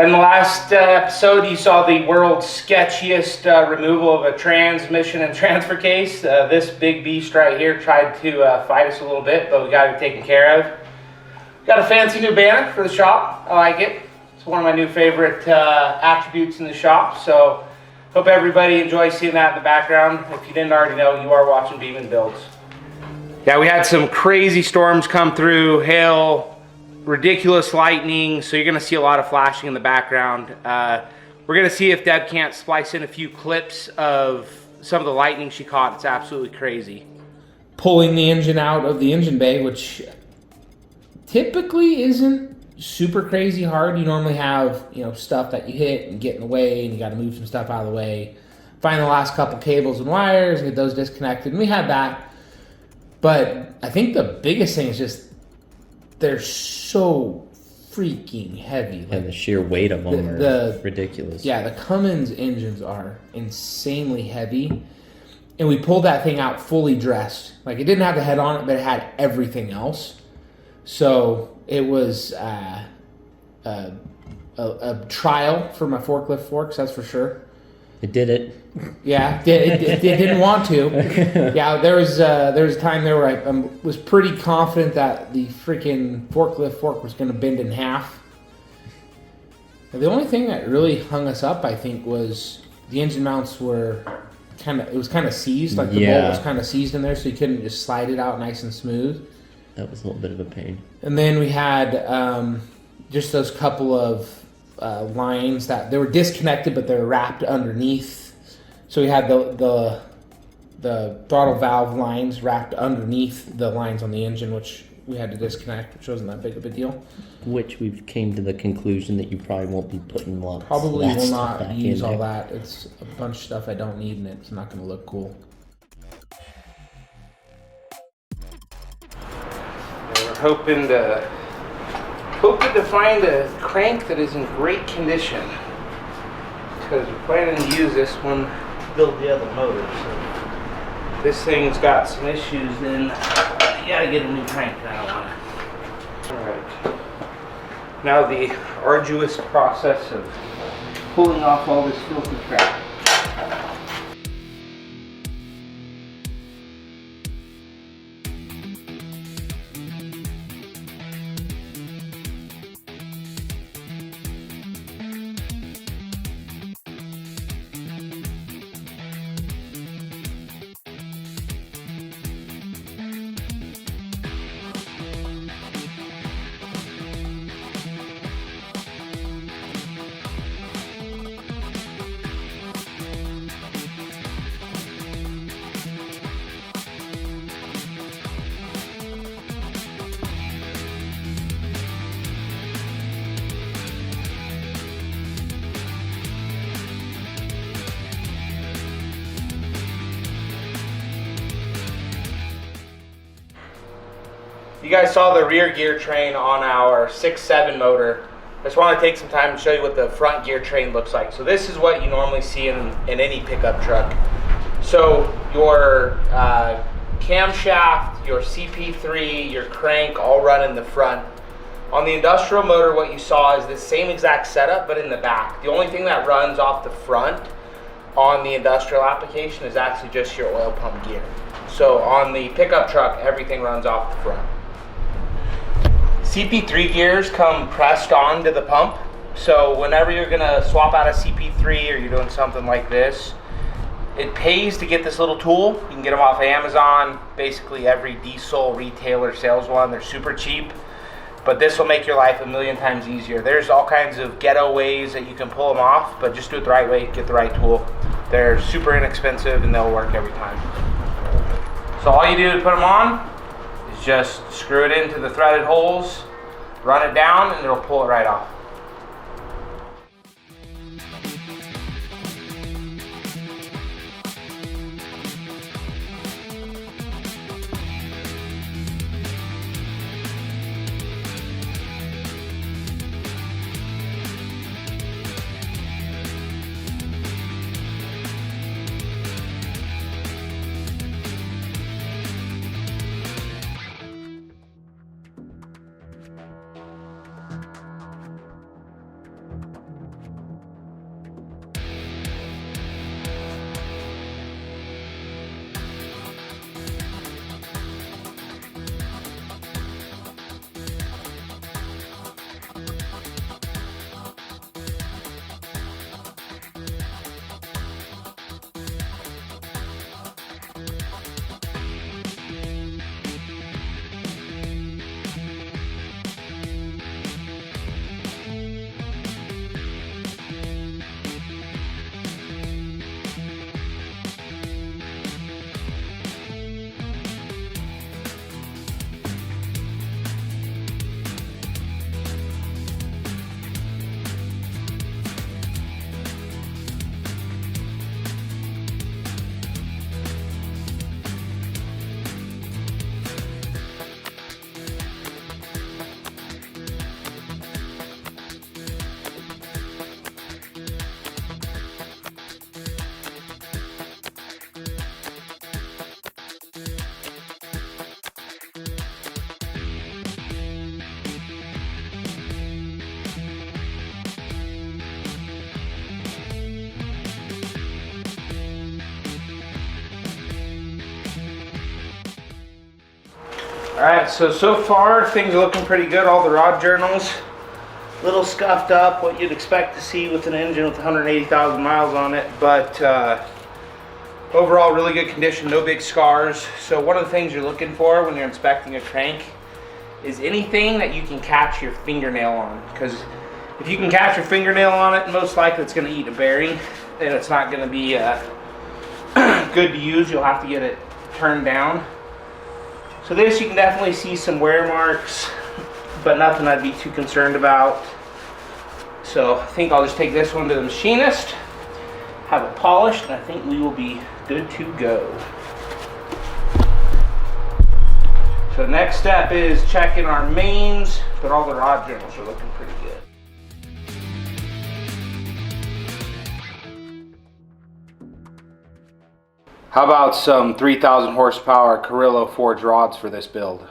In the last episode, you saw the world's sketchiest removal of a transmission and transfer case. This big beast right here tried to fight us a little bit, but we got it taken care of. Got a fancy new banner for the shop. I like it. It's one of my new favorite attributes in the shop. So hope everybody enjoys seeing that in the background. If you didn't already know, you are watching Beaman builds. Yeah, we had some crazy storms come through, hail, ridiculous lightning, so you're gonna see a lot of flashing in the background. We're gonna see if Deb can't splice in a few clips of some of the lightning she caught. It's absolutely crazy. Pulling the engine out of the engine bay, which typically isn't super crazy hard. You normally have, stuff that you hit and get in the way, and you gotta move some stuff out of the way. Find the last couple cables and wires, get those disconnected, and we had that. But I think the biggest thing is just they're so freaking heavy. And the sheer weight of them are ridiculous. Yeah, the Cummins engines are insanely heavy. And we pulled that thing out fully dressed. Like, it didn't have the head on it, but it had everything else. So it was a trial for my forklift forks, that's for sure. It did it. Yeah, it didn't want to. Yeah, there was a time there where I was pretty confident that the freaking forklift fork was going to bend in half. The only thing that really hung us up, I think, was the engine mounts were kind of seized. Like the bolt was kind of seized in there, so you couldn't just slide it out nice and smooth. That was a little bit of a pain. And then we had just those couple of lines that they were disconnected, but they were wrapped underneath. So we had the throttle valve lines wrapped underneath the lines on the engine, which we had to disconnect, which wasn't that big of a deal. Which we've came to the conclusion that you probably won't be putting lots. Probably will not use all that. It's a bunch of stuff I don't need, and it's not going to look cool. We're hoping to find a crank that is in great condition, because we're planning to use this one to build the other motor. So this thing's got some issues, then you gotta get a new crank. I don't want to. All right. Now the arduous process of pulling off all this filthy crap. You guys saw the rear gear train on our 6.7 motor. I just want to take some time to show you what the front gear train looks like. So this is what you normally see in any pickup truck. So your camshaft, your CP3, your crank all run in the front. On the industrial motor, what you saw is the same exact setup, but in the back. The only thing that runs off the front on the industrial application is actually just your oil pump gear. So on the pickup truck, everything runs off the front. CP3 gears come pressed onto the pump. So whenever you're gonna swap out a CP3 or you're doing something like this, it pays to get this little tool. You can get them off of Amazon, basically every diesel retailer sells one. They're super cheap, but this will make your life a million times easier. There's all kinds of ghetto ways that you can pull them off, but just do it the right way, get the right tool. They're super inexpensive and they'll work every time. So all you do to put them on is just screw it into the threaded holes, run it down, and it'll pull it right off. Alright, so far things are looking pretty good. All the rod journals, a little scuffed up, what you'd expect to see with an engine with 180,000 miles on it, but overall really good condition, no big scars. So one of the things you're looking for when you're inspecting a crank is anything that you can catch your fingernail on, because if you can catch your fingernail on it, most likely it's going to eat a bearing and it's not going to be good to use. You'll have to get it turned down. So this, you can definitely see some wear marks, but nothing I'd be too concerned about. So I think I'll just take this one to the machinist, have it polished, and I think we will be good to go. So the next step is checking our mains, but all the rod journals are looking pretty good. How about some 3,000 horsepower Carrillo forged rods for this build?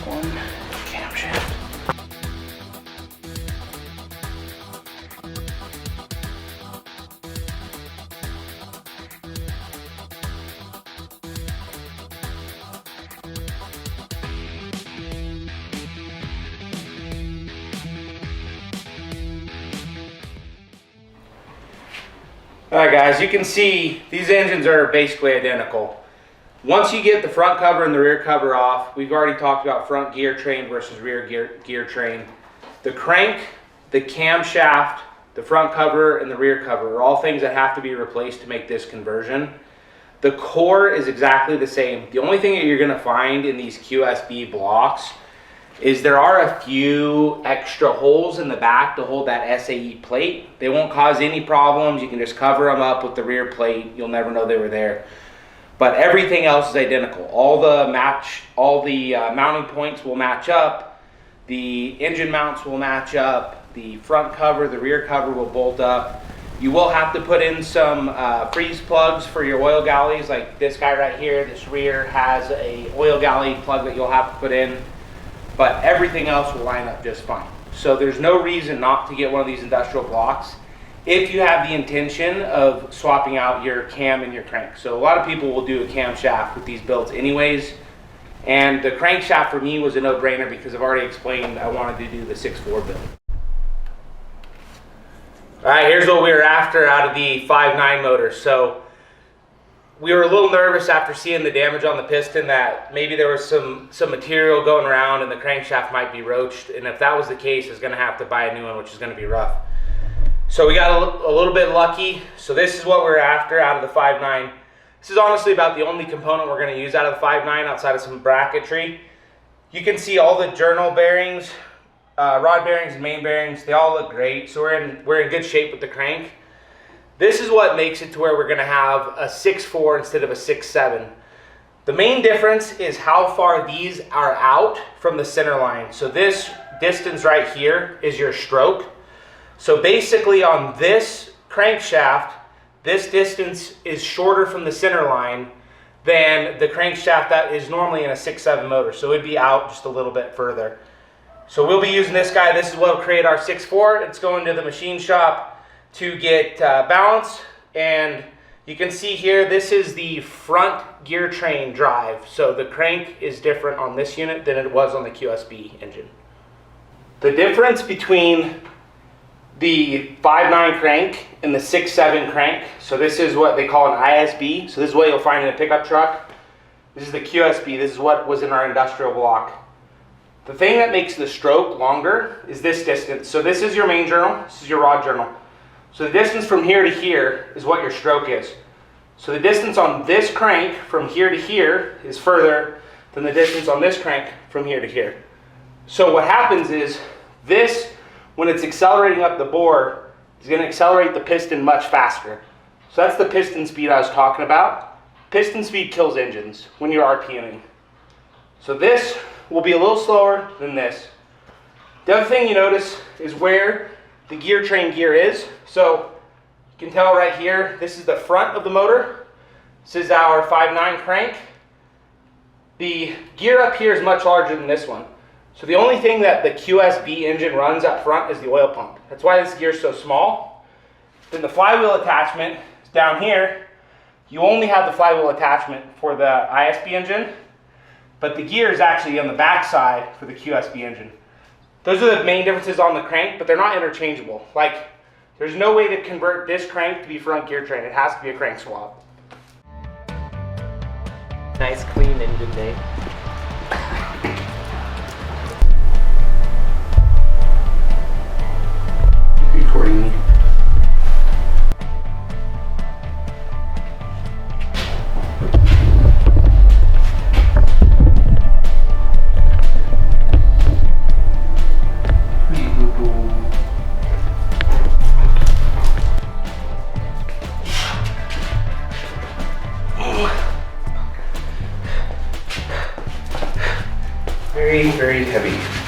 One camshaft. Alright guys, you can see these engines are basically identical. Once you get the front cover and the rear cover off, we've already talked about front gear train versus rear gear train. The crank, the camshaft, the front cover, and the rear cover are all things that have to be replaced to make this conversion. The core is exactly the same. The only thing that you're going to find in these QSB blocks is there are a few extra holes in the back to hold that SAE plate. They won't cause any problems. You can just cover them up with the rear plate. You'll never know they were there. But everything else is identical. All the mounting points will match up. The engine mounts will match up. The front cover, the rear cover will bolt up. You will have to put in some freeze plugs for your oil galleys, like this guy right here. This rear has a oil galley plug that you'll have to put in. But everything else will line up just fine. So there's no reason not to get one of these industrial blocks if you have the intention of swapping out your cam and your crank. So a lot of people will do a camshaft with these builds anyways. And the crankshaft for me was a no-brainer because I've already explained I wanted to do the 6.4 build. All right, here's what we were after out of the 5.9 motor. So we were a little nervous after seeing the damage on the piston that maybe there was some material going around and the crankshaft might be roached. And if that was the case, I was going to have to buy a new one, which is going to be rough. So we got a little bit lucky. So this is what we're after out of the 5.9. This is honestly about the only component we're going to use out of the 5.9 outside of some bracketry. You can see all the journal bearings, rod bearings and main bearings. They all look great. So we're in good shape with the crank. This is what makes it to where we're going to have a 6.4 instead of a 6.7. The main difference is how far these are out from the center line. So this distance right here is your stroke. So basically on this crankshaft, this distance is shorter from the center line than the crankshaft that is normally in a 6.7 motor. So it'd be out just a little bit further. So we'll be using this guy. This is what will create our 6.4. It's going to the machine shop to get balance, and you can see here this is the front gear train drive. So the crank is different on this unit than it was on the QSB engine. The difference between the 5.9 crank and the 6.7 crank, so this is what they call an ISB. So this is what you'll find in a pickup truck. This is the QSB. This is what was in our industrial block. The thing that makes the stroke longer is this distance. So this is your main journal. This is your rod journal. So the distance from here to here is what your stroke is. So the distance on this crank from here to here is further than the distance on this crank from here to here. So what happens is this, when it's accelerating up the bore, is going to accelerate the piston much faster. So that's the piston speed I was talking about. Piston speed kills engines when you're RPMing. So this will be a little slower than this. The other thing you notice is where the gear train gear is. So you can tell right here, this is the front of the motor. This is our 5.9 crank. The gear up here is much larger than this one. So the only thing that the QSB engine runs up front is the oil pump. That's why this gear is so small. Then the flywheel attachment is down here, you only have the flywheel attachment for the ISB engine, but the gear is actually on the back side for the QSB engine. Those are the main differences on the crank, but they're not interchangeable. Like, there's no way to convert this crank to be front gear train. It has to be a crank swap. Nice clean engine bay. Recording me. Very, very heavy.